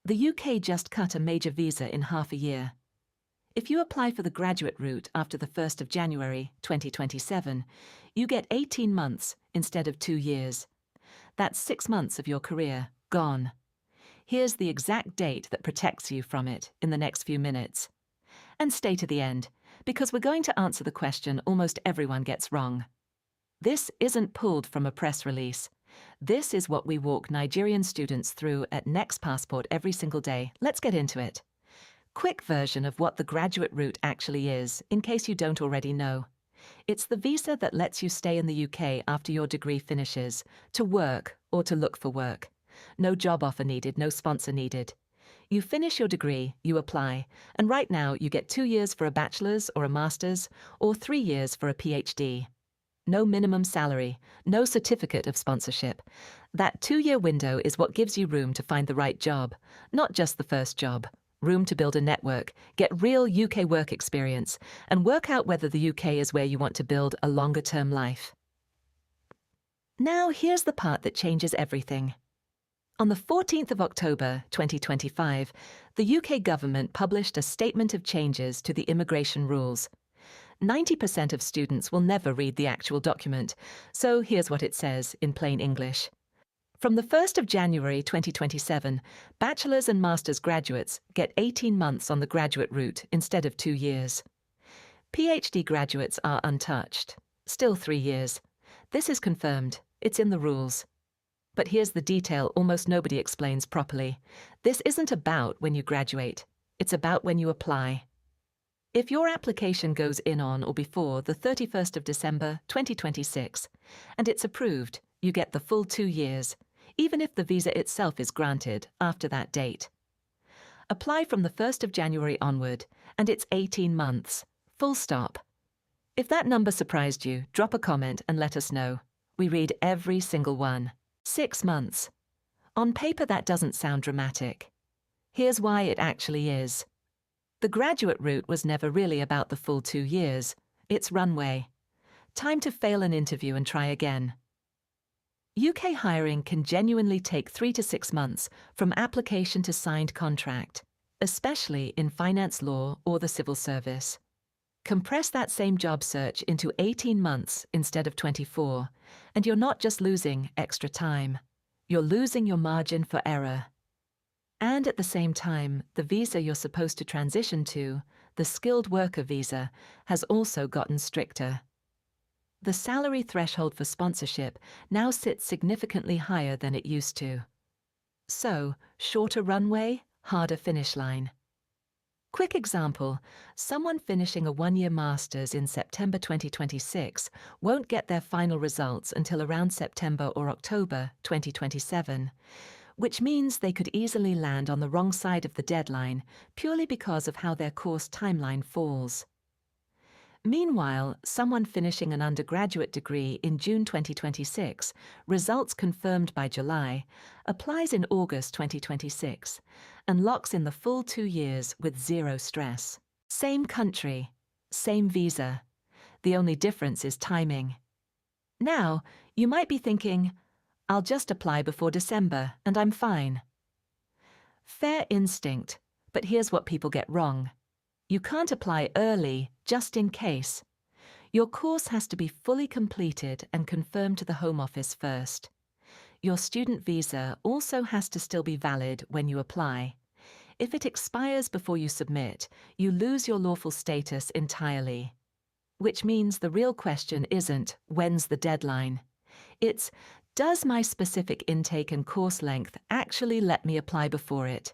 The UK just cut a major visa in half a year. If you apply for the graduate route after the 1st of January 2027, you get 18 months instead of 2 years. That's 6 months of your career gone. Here's the exact date that protects you from it in the next few minutes. And stay to the end, because we're going to answer the question almost everyone gets wrong. This isn't pulled from a press release. This is what we walk Nigerian students through at Next Passport every single day. Let's get into it. Quick version of what the graduate route actually is, in case you don't already know. It's the visa that lets you stay in the UK after your degree finishes, to work or to look for work. No job offer needed, no sponsor needed. You finish your degree, you apply, and right now you get 2 years for a bachelor's or a master's, or 3 years for a PhD. No minimum salary, no certificate of sponsorship. That 2-year window is what gives you room to find the right job, not just the first job. Room to build a network, get real UK work experience, and work out whether the UK is where you want to build a longer-term life. Now here's the part that changes everything. On the 14th of October 2025, the UK government published a statement of changes to the immigration rules. 90% of students will never read the actual document, so here's what it says in plain English. From the 1st of January 2027, bachelor's and master's graduates get 18 months on the graduate route instead of 2 years. PhD graduates are untouched, still 3 years. This is confirmed, it's in the rules. But here's the detail almost nobody explains properly. This isn't about when you graduate, it's about when you apply. If your application goes in on or before the 31st of December 2026, and it's approved, you get the full 2 years, even if the visa itself is granted after that date. Apply from the 1st of January onward, and it's 18 months, full stop. If that number surprised you, drop a comment and let us know. We read every single one. 6 months. On paper that doesn't sound dramatic. Here's why it actually is. The graduate route was never really about the full 2 years. It's runway. Time to fail an interview and try again. UK hiring can genuinely take 3 to 6 months from application to signed contract, especially in finance law or the civil service. Compress that same job search into 18 months instead of 24, and you're not just losing extra time, you're losing your margin for error. And at the same time, the visa you're supposed to transition to, the skilled worker visa, has also gotten stricter. The salary threshold for sponsorship now sits significantly higher than it used to. So, shorter runway, harder finish line. Quick example, someone finishing a 1-year master's in September 2026 won't get their final results until around September or October 2027, which means they could easily land on the wrong side of the deadline purely because of how their course timeline falls. Meanwhile, someone finishing an undergraduate degree in June 2026, results confirmed by July, applies in August 2026, and locks in the full 2 years with zero stress. Same country, same visa. The only difference is timing. Now, you might be thinking, I'll just apply before December and I'm fine. Fair instinct, but here's what people get wrong. You can't apply early, just in case. Your course has to be fully completed and confirmed to the Home Office first. Your student visa also has to still be valid when you apply. If it expires before you submit, you lose your lawful status entirely. Which means the real question isn't, when's the deadline? It's, does my specific intake and course length actually let me apply before it?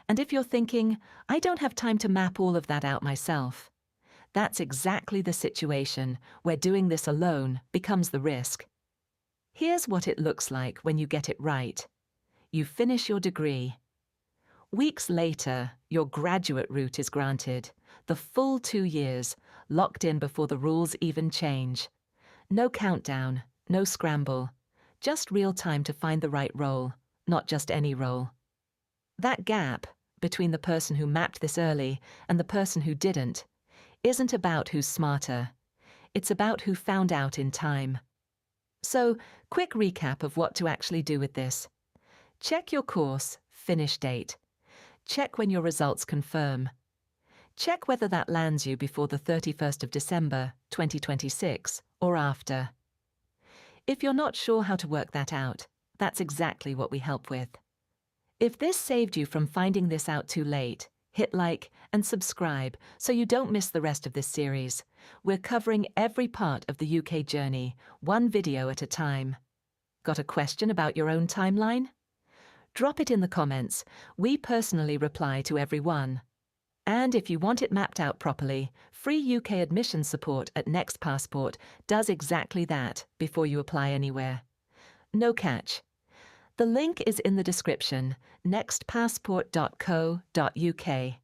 And if you're thinking, I don't have time to map all of that out myself, that's exactly the situation where doing this alone becomes the risk. Here's what it looks like when you get it right. You finish your degree. Weeks later, your graduate route is granted, the full 2 years, locked in before the rules even change. No countdown, no scramble, just real time to find the right role, not just any role. That gap between the person who mapped this early and the person who didn't isn't about who's smarter. It's about who found out in time. So, quick recap of what to actually do with this. Check your course, finish date. check when your results confirm. Check whether that lands you before the 31st of December, 2026, or after. If you're not sure how to work that out, that's exactly what we help with. If this saved you from finding this out too late, hit like and subscribe so you don't miss the rest of this series. We're covering every part of the UK journey, one video at a time. Got a question about your own timeline? Drop it in the comments. We personally reply to every one. And if you want it mapped out properly, free UK admission support at Next Passport does exactly that before you apply anywhere. No catch. The link is in the description, nextpassport.co.uk.